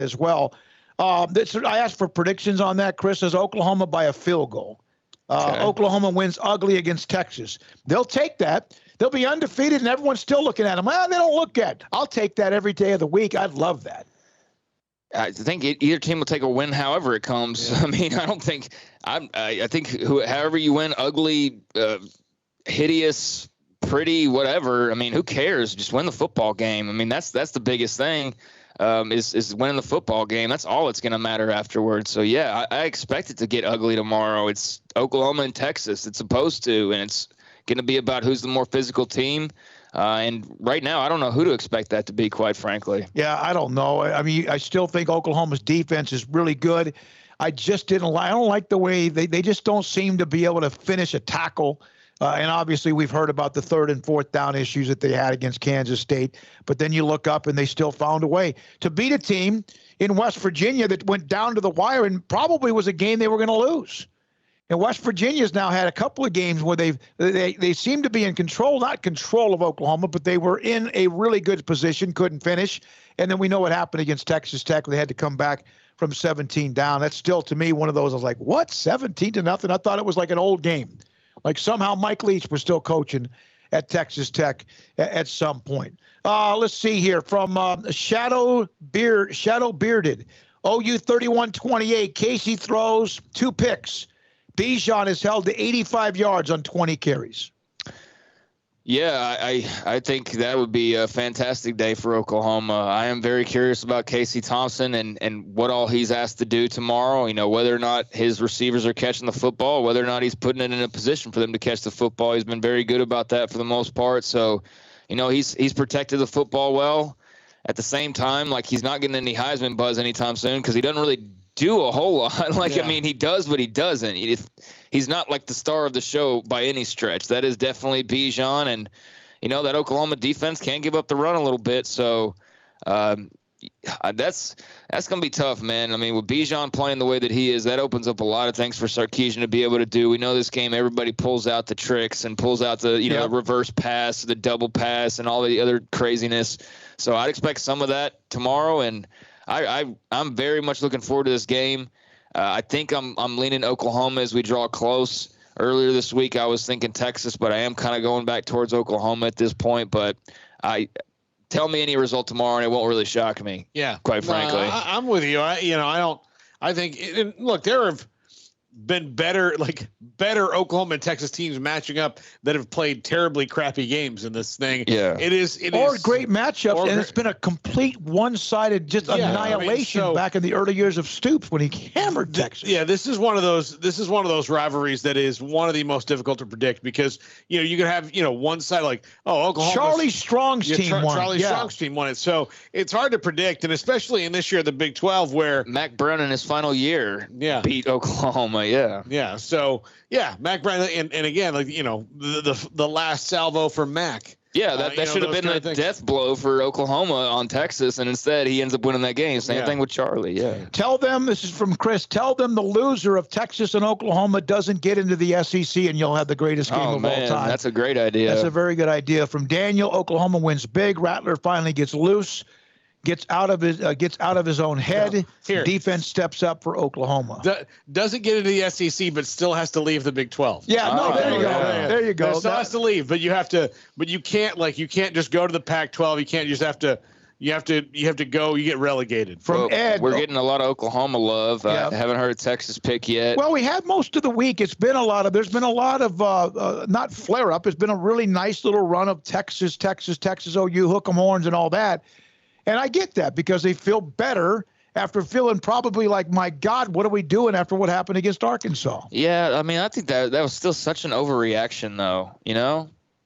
as well. I asked for predictions on that. Chris says Oklahoma by a field goal. Okay. Oklahoma wins ugly against Texas. They'll take that. They'll be undefeated, and everyone's still looking at them. Well, they don't look good. I'll take that every day of the week. I'd love that. I think either team will take a win however it comes. Yeah. I mean, I don't think I think however you win, ugly, hideous, pretty, whatever. I mean, who cares? Just win the football game. I mean, that's the biggest thing. Is winning the football game. That's all it's going to matter afterwards. So, yeah, I expect it to get ugly tomorrow. It's Oklahoma and Texas. It's supposed to, and it's going to be about who's the more physical team. And right now, I don't know who to expect that to be, quite frankly. Yeah, I don't know. I mean, I still think Oklahoma's defense is really good. I just I don't like the way they just don't seem to be able to finish a tackle. And obviously, we've heard about the 3rd and 4th down issues that they had against Kansas State. But then you look up, and they still found a way to beat a team in West Virginia that went down to the wire and probably was a game they were going to lose. And West Virginia's now had a couple of games where they seem to be in control, not control of Oklahoma, but they were in a really good position, couldn't finish. And then we know what happened against Texas Tech. They had to come back from 17 down. That's still, to me, one of those. I was like, what, 17-0? I thought it was like an old game. Like somehow Mike Leach was still coaching at Texas Tech at some point. Let's see here from Shadow Bearded. OU 31-28. Casey throws 2 picks. Bijan is held to 85 yards on 20 carries. Yeah, I think that would be a fantastic day for Oklahoma. I am very curious about Casey Thompson and what all he's asked to do tomorrow. You know, whether or not his receivers are catching the football, whether or not he's putting it in a position for them to catch the football. He's been very good about that for the most part. So, you know, he's protected the football well. At the same time, like, he's not getting any Heisman buzz anytime soon because he doesn't really do a whole lot. I mean, he does, but he doesn't. He's not like the star of the show by any stretch. That is definitely Bijan, and you know that Oklahoma defense can give up the run a little bit. So that's gonna be tough, man. I mean, with Bijan playing the way that he is, that opens up a lot of things for Sarkisian to be able to do. We know this game, everybody pulls out the tricks and pulls out the the reverse pass, the double pass, and all the other craziness. So I'd expect some of that tomorrow, and I'm very much looking forward to this game. I think I'm leaning Oklahoma as we draw close. Earlier this week, I was thinking Texas, but I am kind of going back towards Oklahoma at this point. But tell me any result tomorrow, and it won't really shock me. Yeah, quite frankly, I'm with you. I think. And look, there have been better Oklahoma and Texas teams matching up that have played terribly crappy games in this thing. Yeah, it is great matchups, and it's been a complete one-sided annihilation back in the early years of Stoops when he hammered Texas. Yeah, this is one of those rivalries that is one of the most difficult to predict because you could have one side like Oklahoma. Charlie Strong's team won. Charlie Strong's team won it, so it's hard to predict, and especially in this year, the Big 12, where Mac Brown in his final year beat Oklahoma. Yeah. So Mac Brown, and again, the last salvo for Mac. Yeah, that should have been a death blow for Oklahoma on Texas, and instead he ends up winning that game. Same thing with Charlie. Yeah. Tell them, this is from Chris. Tell them the loser of Texas and Oklahoma doesn't get into the SEC, and you'll have the greatest game of all time. That's a great idea. That's a very good idea. From Daniel, Oklahoma wins big. Rattler finally gets loose. Gets out of his own head. Here. Defense steps up for Oklahoma. Doesn't get into the SEC, but still has to leave the Big 12. Yeah, there you go. There you go. Still has to leave, but you have to. But you can't just go to the Pac-12. You can't just have to. You have to go. You get relegated. Ed, we're getting a lot of Oklahoma love. I haven't heard a Texas pick yet. Well, we had most of the week. There's been a lot of not flare up. It's been a really nice little run of Texas, OU, hook 'em horns, and all that. And I get that because they feel better after feeling probably like, my God, what are we doing after what happened against Arkansas? Yeah, I mean, I think that was still such an overreaction, though.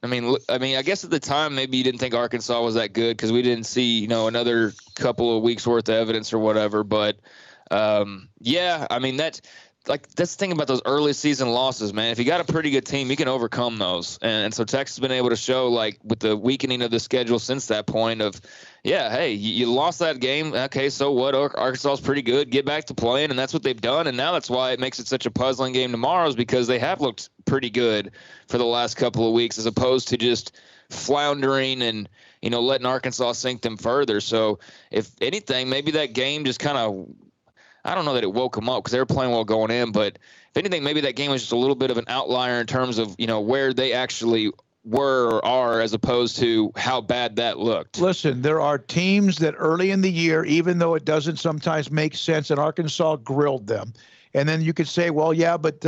I mean, I guess at the time maybe you didn't think Arkansas was that good because we didn't see, another couple of weeks worth of evidence or whatever. But I mean, like that's the thing about those early season losses, man. If you got a pretty good team, you can overcome those. And so Texas has been able to show, like with the weakening of the schedule since that point of, yeah, hey, you lost that game. Okay, so what? Arkansas is pretty good. Get back to playing, and that's what they've done. And now that's why it makes it such a puzzling game tomorrow, is because they have looked pretty good for the last couple of weeks, as opposed to just floundering and, letting Arkansas sink them further. So if anything, maybe that game just kind of, I don't know that it woke them up because they were playing well going in, but if anything, maybe that game was just a little bit of an outlier in terms of, where they actually were or are, as opposed to how bad that looked. Listen, there are teams that early in the year, even though it doesn't sometimes make sense, and Arkansas grilled them. And then you could say, well, yeah, but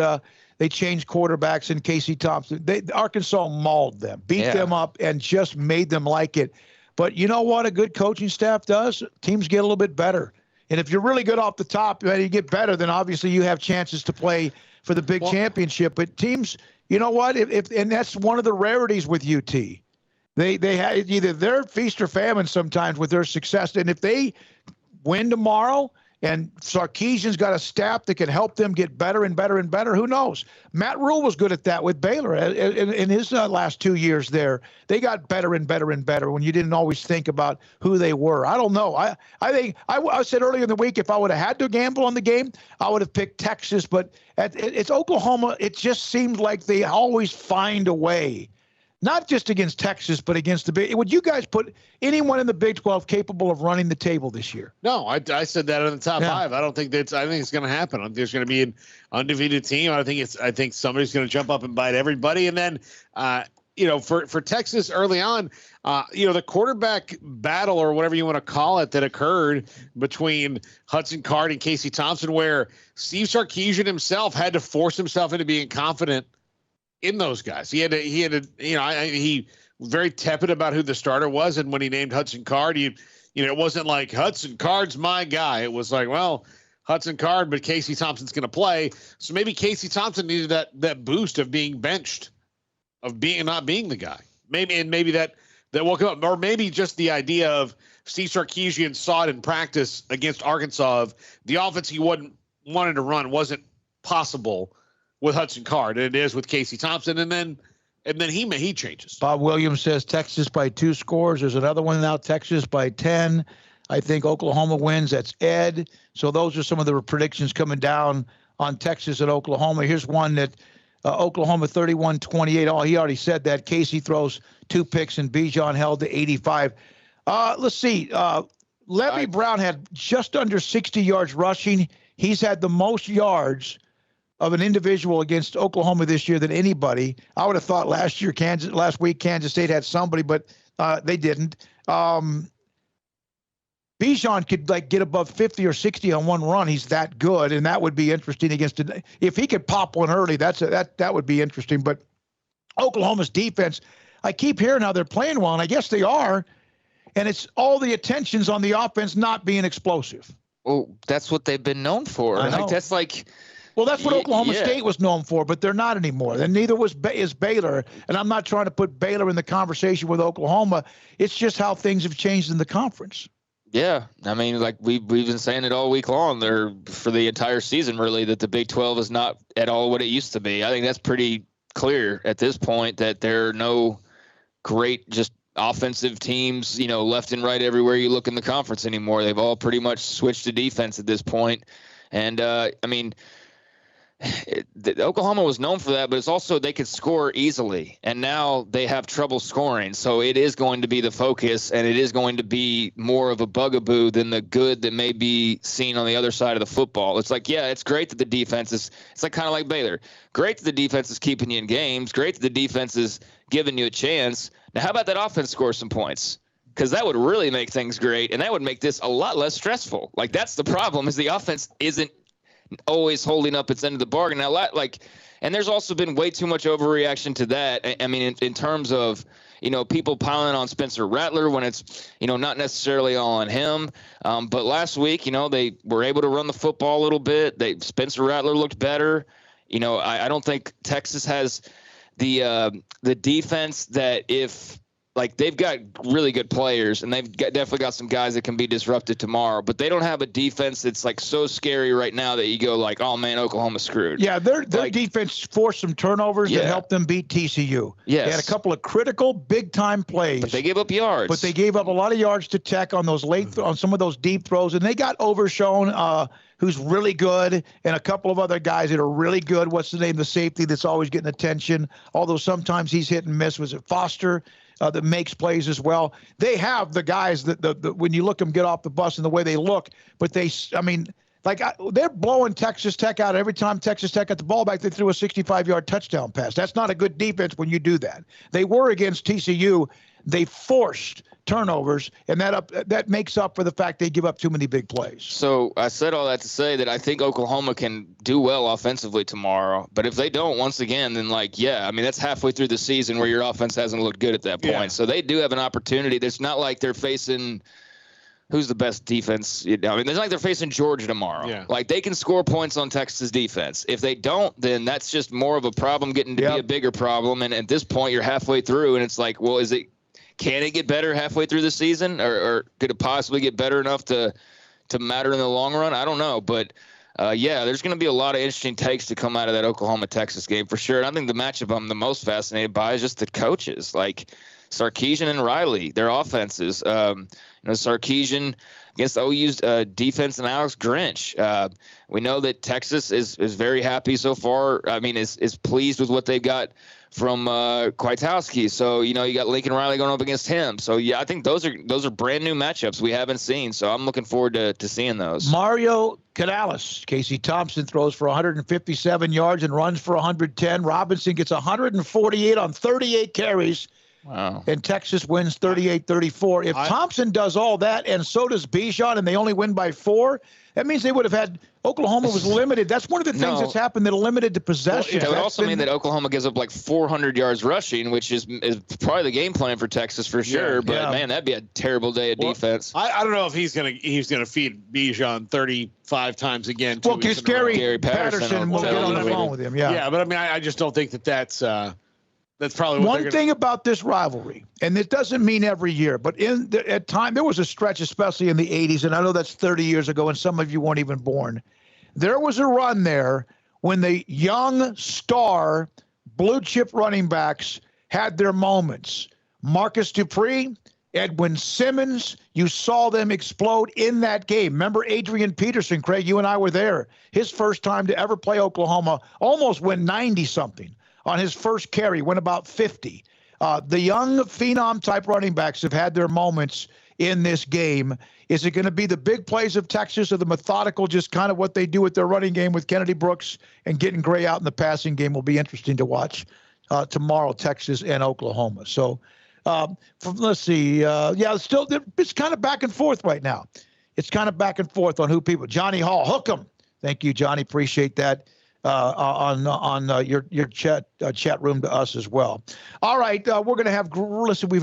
they changed quarterbacks in Casey Thompson. Arkansas mauled them, beat them up, and just made them like it. But you know what a good coaching staff does? Teams get a little bit better. And if you're really good off the top and you get better, then obviously you have chances to play for the big championship. But teams, you know what? And that's one of the rarities with UT. They have either their feast or famine sometimes with their success. And if they win tomorrow and Sarkisian's got a staff that can help them get better and better and better, who knows? Matt Rule was good at that with Baylor in his last 2 years there. They got better and better and better when you didn't always think about who they were. I don't know. I think I said earlier in the week, if I would have had to gamble on the game, I would have picked Texas. But it's Oklahoma. It just seems like they always find a way. Not just against Texas, but against the Big. Would you guys put anyone in the Big 12 capable of running the table this year? No, I said that in the top five. I don't think that's. I think it's going to happen. There's going to be an undefeated team. I think somebody's going to jump up and bite everybody. And then, for Texas early on, the quarterback battle or whatever you want to call it that occurred between Hudson Card and Casey Thompson, where Steve Sarkisian himself had to force himself into being confident in those guys. He was very tepid about who the starter was. And when he named Hudson Card, it wasn't like Hudson Card's my guy. It was like, well, Hudson Card, but Casey Thompson's going to play. So maybe Casey Thompson needed that boost of being benched, of not being the guy. Maybe that woke him up, or maybe just the idea of Steve Sarkisian saw it in practice against Arkansas of the offense he wanted to run wasn't possible with Hudson Card, and it is with Casey Thompson, and then he changes. Bob Williams says Texas by 2 scores. There's another one now, Texas by 10. I think Oklahoma wins. That's Ed. So those are some of the predictions coming down on Texas and Oklahoma. Here's one that Oklahoma 31-28. Oh, he already said that. Casey throws 2 picks and Bijan held to 85. Let's see. Levy Brown had just under 60 yards rushing. He's had the most yards of an individual against Oklahoma this year than anybody. I would have thought last week Kansas State had somebody, but they didn't. Bijan could get above 50 or 60 on one run. He's that good, and that would be interesting if he could pop one early. That would be interesting. But Oklahoma's defense, I keep hearing how they're playing well, and I guess they are. And it's all the attention's on the offense not being explosive. Well, that's what they've been known for. Well, that's what Oklahoma State was known for, but they're not anymore. And neither is Baylor. And I'm not trying to put Baylor in the conversation with Oklahoma. It's just how things have changed in the conference. Yeah, I mean, like we've been saying it all week long there for the entire season, really, that the Big 12 is not at all what it used to be. I think that's pretty clear at this point that there are no great just offensive teams, left and right everywhere you look in the conference anymore. They've all pretty much switched to defense at this point. And, Oklahoma was known for that, but it's also they could score easily, and now they have trouble scoring. So it is going to be the focus, and it is going to be more of a bugaboo than the good that may be seen on the other side of the football. It's like, yeah, it's great that the defense is – it's like kind of like Baylor. Great that the defense is keeping you in games. Great that the defense is giving you a chance. Now, how about that offense score some points? Because that would really make things great, and that would make this a lot less stressful. Like, that's the problem, is the offense isn't always holding up its end of the bargain. Now, and there's also been way too much overreaction to that. I mean, in terms of, people piling on Spencer Rattler when it's, not necessarily all on him. But last week, they were able to run the football a little bit. Spencer Rattler looked better. I don't think Texas has the defense that if like they've got really good players, and definitely got some guys that can be disrupted tomorrow. But they don't have a defense that's like so scary right now that you go like, oh man, Oklahoma's screwed. Yeah, their defense forced some turnovers that helped them beat TCU. Yes. They had a couple of critical, big time plays. But they gave up yards. But they gave up a lot of yards to Tech on those on some of those deep throws, and they got Overshown, who's really good, and a couple of other guys that are really good. What's the name? The safety that's always getting attention, although sometimes he's hit and miss. Was it Foster? That makes plays as well. They have the guys that when you look them get off the bus and the way they look, but they're blowing Texas Tech out every time Texas Tech got the ball back. They threw a 65-yard touchdown pass. That's not a good defense when you do that. They were against TCU. They forced turnovers, and that makes up for the fact they give up too many big plays. So I said all that to say that I think Oklahoma can do well offensively tomorrow. But if they don't, once again, then that's halfway through the season where your offense hasn't looked good at that point. Yeah. So they do have an opportunity. It's not like they're facing who's the best defense. It's not like they're facing Georgia tomorrow. Yeah. Like they can score points on Texas defense. If they don't, then that's just more of a problem getting to be a bigger problem. And at this point, you're halfway through, and it's like, well, can it get better halfway through the season, or could it possibly get better enough to matter in the long run? I don't know, but there's going to be a lot of interesting takes to come out of that Oklahoma-Texas game for sure. And I think the matchup I'm the most fascinated by is just the coaches, like Sarkisian and Riley, their offenses. Sarkisian against OU's defense and Alex Grinch. We know that Texas is very happy so far. Is pleased with what they've got from Kwiatkowski. So, you got Lincoln Riley going up against him. So, yeah, I think those are brand new matchups we haven't seen. So I'm looking forward to seeing those. Mario Canales. Casey Thompson throws for 157 yards and runs for 110. Robinson gets 148 on 38 carries. Wow. And Texas wins 38-34. If Thompson does all that, and so does Bijan, and they only win by 4, that means they would have had – Oklahoma was limited. That's one of the things that's happened that limited the possession. That would also mean that Oklahoma gives up like 400 yards rushing, which is probably the game plan for Texas for sure. Man, that'd be a terrible day of defense. I don't know if he's gonna feed Bijan 35 times again. Well, because Gary Patterson will get on the phone with him. Yeah, but I just don't think that's probably what one thing about this rivalry, and it doesn't mean every year, but at time there was a stretch, especially in the 80s, and I know that's 30 years ago, and some of you weren't even born. There was a run there when the young star blue chip running backs had their moments. Marcus Dupree, Edwin Simmons, you saw them explode in that game. Remember Adrian Peterson, Craig, you and I were there. His first time to ever play Oklahoma, almost went 90-something. On his first carry, went about 50. The young phenom-type running backs have had their moments in this game. Is it going to be the big plays of Texas or the methodical, just kind of what they do with their running game with Kennedy Brooks and getting Gray out in the passing game will be interesting to watch tomorrow, Texas and Oklahoma. So let's see. It's kind of back and forth right now. It's kind of back and forth on who people. Johnny Hall, hook 'em. Thank you, Johnny. Appreciate that. On your chat room to us as well. All right, we're going to have listen. We've